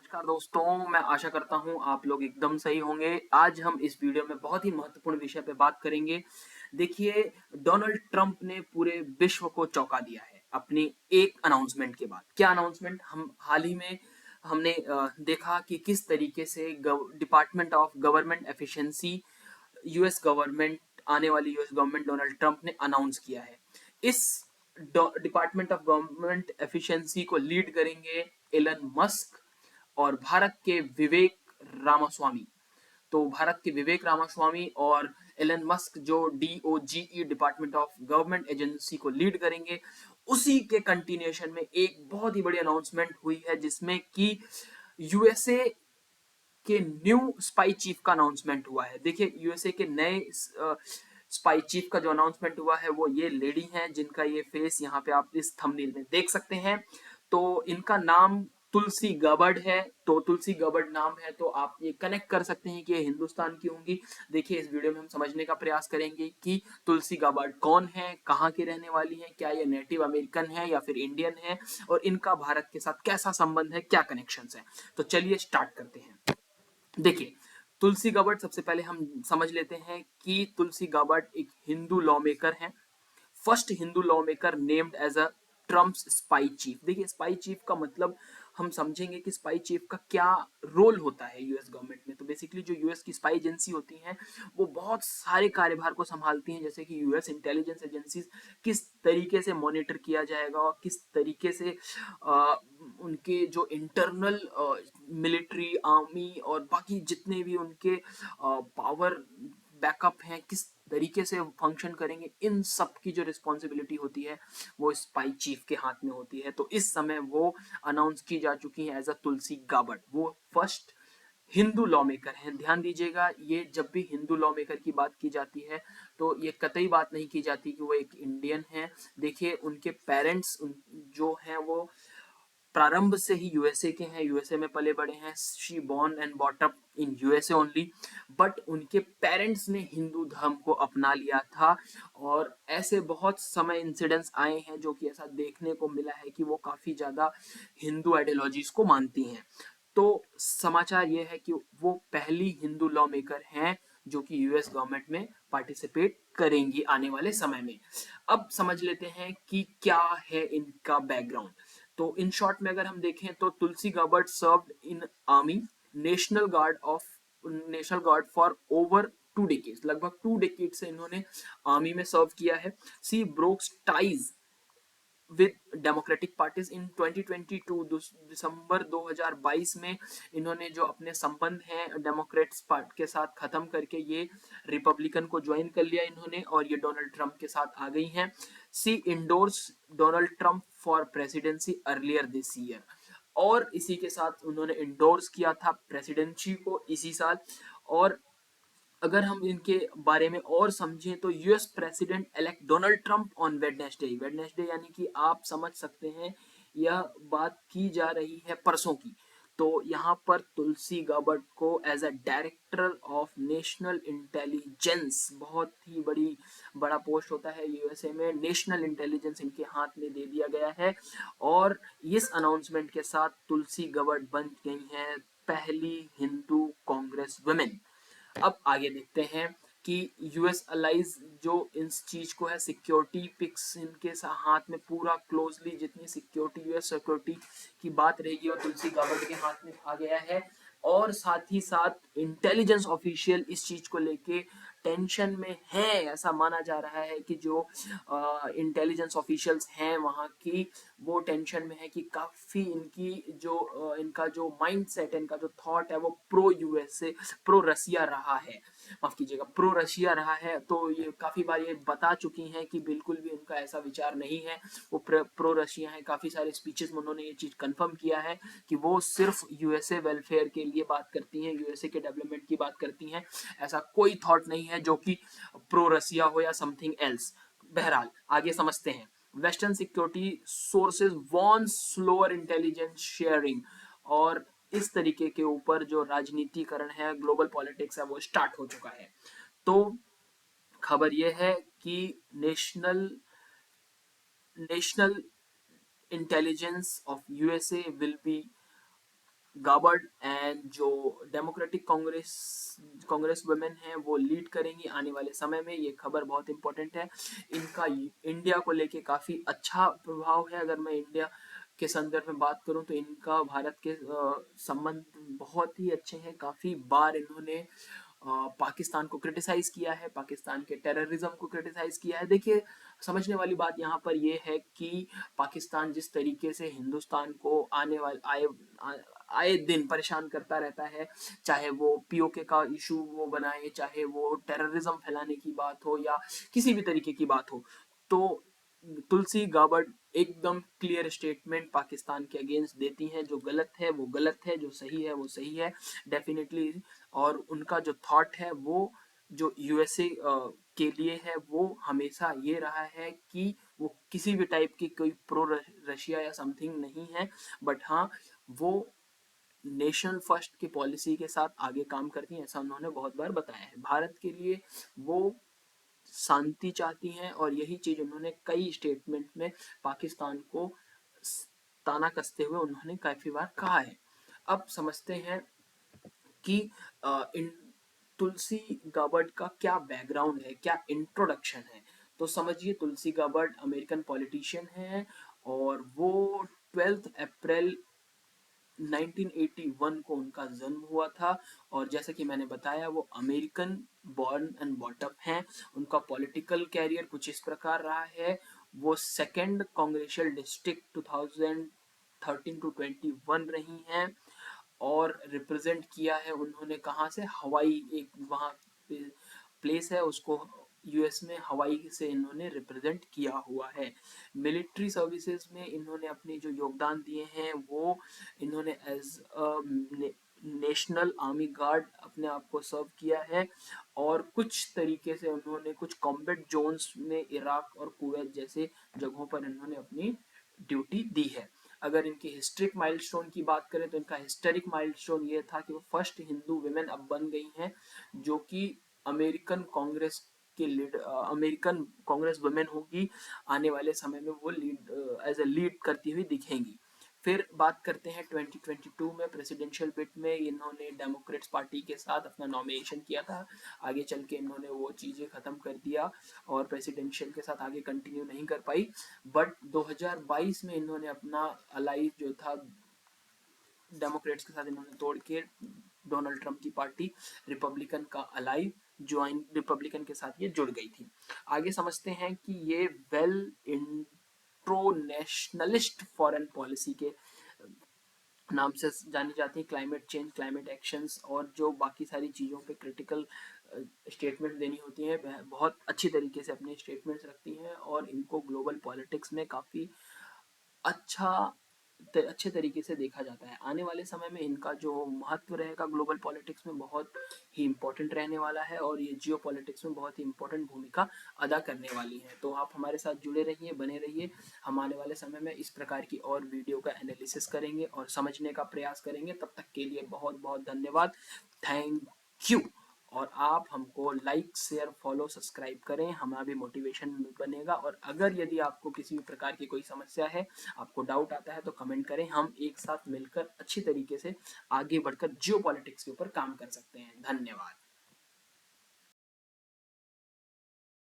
नमस्कार दोस्तों, मैं आशा करता हूँ आप लोग एकदम सही होंगे। आज हम इस वीडियो में बहुत ही महत्वपूर्ण विषय पे बात करेंगे। देखिए, डोनाल्ड ट्रंप ने पूरे विश्व को चौंका दिया है अपनी एक अनाउंसमेंट के बाद। क्या अनाउंसमेंट? हम हाल ही में हमने देखा कि किस तरीके से department of government efficiency US government आने वाली यूएस गवर्नमेंट डोनाल्ड ट्रंप ने अनाउंस किया है। इस डिपार्टमेंट ऑफ गवर्नमेंट एफिशिएंसी को लीड करेंगे एलन मस्क और भारत के विवेक रामास्वामी। तो भारत के विवेक रामास्वामी और एलन मस्क जो डीओजीई डिपार्टमेंट ऑफ गवर्नमेंट एजेंसी को लीड करेंगे, उसी के कंटिन्यूएशन में एक बहुत ही बड़ी अनाउंसमेंट हुई है जिसमें कि यूएसए के न्यू स्पाई चीफ का अनाउंसमेंट हुआ है। देखिए, यूएसए के नए स्पाई चीफ का जो अनाउंसमेंट हुआ है वो ये लेडी हैं जिनका ये फेस यहाँ पे आप इस थंबनेल में देख सकते हैं। तो इनका नाम तुलसी गबर्ड है। तो तुलसी गबर्ड नाम है तो आप ये कनेक्ट कर सकते हैं कि ये हिंदुस्तान की होंगी। देखिए, इस वीडियो में हम समझने का प्रयास करेंगे कि तुलसी गबर्ड कौन है, कहाँ की रहने वाली है, क्या ये नेटिव अमेरिकन है या फिर इंडियन है, और इनका भारत के साथ कैसा संबंध है, क्या कनेक्शंस है। तो चलिए स्टार्ट करते हैं। देखिए, तुलसी गाबर्ट सबसे पहले हम समझ लेते हैं कि तुलसी गाबर्ट एक हिंदू लॉ मेकर हैं। First Hindu law maker named as a Trump's spy chief. देखिए, स्पाई चीफ का मतलब हम समझेंगे कि स्पाई चीफ का क्या रोल होता है यूएस गवर्नमेंट में। तो बेसिकली जो यूएस की स्पाई एजेंसी होती हैं वो बहुत सारे कार्यभार को संभालती हैं, जैसे कि यूएस इंटेलिजेंस एजेंसीज किस तरीके से मॉनिटर किया जाएगा और किस तरीके से उनके जो इंटरनल मिलिट्री आर्मी और बाकी जितने भी उनके पावर बैकअप हैं किस तरीके से फंक्शन करेंगे, इन सब की जो रिस्पॉन्सिबिलिटी होती है वो स्पाई चीफ के हाथ में होती है। तो इस समय वो अनाउंस की जा चुकी है एज अ तुलसी गाबर्ट। वो फर्स्ट हिंदू लॉ मेकर हैं। ध्यान दीजिएगा, ये जब भी हिंदू लॉ मेकर की बात की जाती है तो ये कतई बात नहीं की जाती कि वो एक इंडियन है। देखिए, उनके पेरेंट्स जो हैं वो प्रारंभ से ही यूएसए के हैं, यूएसए में पले बड़े हैं। She born and bought up in USA only. But उनके पेरेंट्स ने हिंदू धर्म को अपना लिया था और ऐसे बहुत समय इंसिडेंट्स आए हैं जो कि ऐसा देखने को मिला है कि वो काफी ज्यादा हिंदू आइडियोलॉजीज को मानती हैं। तो समाचार ये है कि वो पहली हिंदू लॉ मेकर हैं जो कि यूएस गवर्नमेंट में पार्टिसिपेट करेंगी आने वाले समय में। अब समझ लेते हैं कि क्या है इनका बैकग्राउंड। तो इन शॉर्ट में अगर हम देखें तो Tulsi Gabbard served in army national guard for over 2 decades. लगभग 2 डेकेड से इन्होंने आर्मी में सर्व किया है। She broke ties with democratic parties in 2022। दिसंबर 2022 में इन्होंने जो अपने संबंध हैं डेमोक्रेट्स पार्टी के साथ खत्म करके ये रिपब्लिकन को ज्वाइन कर लिया इन्होंने और ये डोनाल्ड ट्रंप के साथ आ गई हैं। She endorsed Donald Trump for presidency earlier this year. और इसी के साथ उन्होंने इंडोर्स किया था प्रेसिडेंसी को इसी साल। और अगर हम इनके बारे में और समझें तो US president elect Donald Trump on Wednesday यानी कि आप समझ सकते हैं यह बात की जा रही है परसों की। तो यहाँ पर तुलसी गाबर्ट को as a director of national intelligence, बहुत ही बड़ा पोस्ट होता है यूएसए में, नेशनल इंटेलिजेंस इनके हाथ में दे दिया गया है। और इस अनाउंसमेंट के साथ तुलसी गाबर्ट बन गई हैं पहली हिंदू कांग्रेस वुमेन। अब आगे देखते हैं कि यूएस अलाइज जो इस चीज को है सिक्योरिटी पिक्स इनके हाथ में पूरा क्लोजली, जितनी सिक्योरिटी यूएस सिक्योरिटी की बात रहेगी वो तुलसी गाबर्ट के हाथ में आ गया है। और साथ ही साथ इंटेलिजेंस ऑफिशियल इस चीज को लेके टेंशन में है। ऐसा माना जा रहा है कि जो इंटेलिजेंस ऑफिशियल्स हैं वहाँ की, वो टेंशन में है कि काफी इनका जो माइंड सेट है, इनका जो थॉट है वो प्रो यूएसए प्रो रसिया रहा है। माफ कीजिएगा, प्रो रशिया रहा है। तो ये काफी बार ये बता चुकी हैं कि बिल्कुल भी उनका ऐसा विचार नहीं है, वो प्रो रशिया है। काफी सारे स्पीचेस में उन्होंने ये चीज कंफर्म किया है कि वो सिर्फ यूएसए वेलफेयर के लिए बात करती हैं, यूएसए के डेवलपमेंट की बात करती हैं। ऐसा कोई थॉट नहीं है जो कि प्रो रशिया हो या समथिंग एल्स। बहरहाल आगे समझते हैं। Western security sources want slower intelligence sharing. और इस तरीके के ऊपर जो राजनीतिकरण है, ग्लोबल पॉलिटिक्स है, वो स्टार्ट हो चुका है। तो खबर यह है कि national intelligence of USA will be Gabbard and जो डेमोक्रेटिक कांग्रेस वुमेन है वो लीड करेंगी आने वाले समय में। ये खबर बहुत इंपॉर्टेंट है। इनका इंडिया को लेके काफी अच्छा प्रभाव है। अगर मैं इंडिया के संदर्भ में बात करूं तो इनका भारत के संबंध बहुत ही अच्छे हैं। काफी बार इन्होंने पाकिस्तान को क्रिटिसाइज किया है, पाकिस्तान के टेररिज्म को क्रिटिसाइज किया है। देखिए, समझने वाली बात यहाँ पर यह है कि पाकिस्तान जिस तरीके से हिंदुस्तान को आने वाले आए दिन परेशान करता रहता है, चाहे वो पीओके का इशू वो बनाए, चाहे वो टेररिज्म फैलाने की बात हो या किसी भी तरीके की बात हो, तो तुलसी गाबर्ड एकदम क्लियर स्टेटमेंट पाकिस्तान के अगेंस्ट देती हैं। जो गलत है वो गलत है, जो सही है वो सही है डेफिनेटली। और उनका जो थॉट है वो जो यूएसए के लिए है वो हमेशा ये रहा है कि वो किसी भी टाइप की कोई प्रो रशिया या समथिंग नहीं है, बट हाँ वो नेशन फर्स्ट की पॉलिसी के साथ आगे काम करती हैं। ऐसा उन्होंने बहुत बार बताया है। भारत के लिए वो शांति चाहती हैं और यही चीज उन्होंने कई स्टेटमेंट में पाकिस्तान को ताना कसते हुए उन्होंने काफी बार कहा है। अब समझते हैं कि इन तुलसी गाबर्ड का क्या बैकग्राउंड है, क्या इंट्रोडक्शन है। तो समझिए, तुलसी गाबर्ड अमेरिकन पॉलिटिशियन है और वो 12 अप्रैल 1981 को उनका जन्म हुआ था। और जैसा कि मैंने बताया वो अमेरिकन बॉर्न एंड बॉटअप हैं। उनका पॉलिटिकल कैरियर कुछ इस प्रकार रहा है। वो सेकेंड कांग्रेसियल डिस्ट्रिक्ट 2013 टू 21 रही हैं और रिप्रेजेंट किया है उन्होंने कहाँ से, हवाई एक वहाँ प्लेस है उसको यूएस में हवाई से इन्होंने रिप्रेजेंट किया हुआ है। मिलिट्री सर्विसेज में इन्होंने अपने जो योगदान दिए हैं वो इन्होंने एज नेशनल आर्मी गार्ड अपने आप को सर्व किया है और कुछ तरीके से उन्होंने कुछ कॉम्बैट जोन्स में इराक और कुवैत जैसे जगहों पर इन्होंने अपनी ड्यूटी दी है। अगर इनकी हिस्ट्रिक माइलस्टोन की बात करें तो इनका हिस्टोरिक माइलस्टोन ये था कि वो फर्स्ट हिंदू विमेन अब बन गई हैं जो कि अमेरिकन कांग्रेस के लीड अमेरिकन कांग्रेस वुमेन होगी। आने वाले समय में वो लीड एज ए लीड करती हुई दिखेंगी। फिर बात करते हैं 2022 में प्रेसिडेंशियल बिट में इन्होंने डेमोक्रेट्स पार्टी के साथ अपना नॉमिनेशन किया था। आगे चल के इन्होंने वो चीज़ें ख़त्म कर दिया और प्रेसिडेंशियल के साथ आगे कंटिन्यू नहीं कर पाई। बट 2022 में इन्होंने अपना अलाइज जो था डेमोक्रेट्स के साथ इन्होंने तोड़ के डोनाल्ड ट्रंप की पार्टी रिपब्लिकन का अलाइव ज्वाइन रिपब्लिकन के साथ ये जुड़ गई थी। आगे समझते हैं कि ये वेल इंट्रोनेशनलिस्ट फॉरेन पॉलिसी के नाम से जानी जाती है। क्लाइमेट चेंज, क्लाइमेट एक्शंस और जो बाकी सारी चीज़ों पे क्रिटिकल स्टेटमेंट देनी होती हैं, बहुत अच्छी तरीके से अपने स्टेटमेंट्स रखती हैं और इनको ग्लोबल पॉलिटिक्स में काफ़ी अच्छा अच्छे तरीके से देखा जाता है। आने वाले समय में इनका जो महत्व रहेगा ग्लोबल पॉलिटिक्स में बहुत ही इम्पोर्टेंट रहने वाला है और ये जियो पॉलिटिक्स में बहुत ही इम्पोर्टेंट भूमिका अदा करने वाली है। तो आप हमारे साथ जुड़े रहिए, बने रहिए। हम आने वाले समय में इस प्रकार की और वीडियो का एनालिसिस करेंगे और समझने का प्रयास करेंगे। तब तक के लिए बहुत बहुत धन्यवाद। Thank you. और आप हमको लाइक शेयर फॉलो सब्सक्राइब करें, हमारा भी मोटिवेशन बनेगा। और अगर यदि आपको किसी भी प्रकार की कोई समस्या है, आपको डाउट आता है तो कमेंट करें। हम एक साथ मिलकर अच्छी तरीके से आगे बढ़कर जियो पॉलिटिक्स के ऊपर काम कर सकते हैं। धन्यवाद।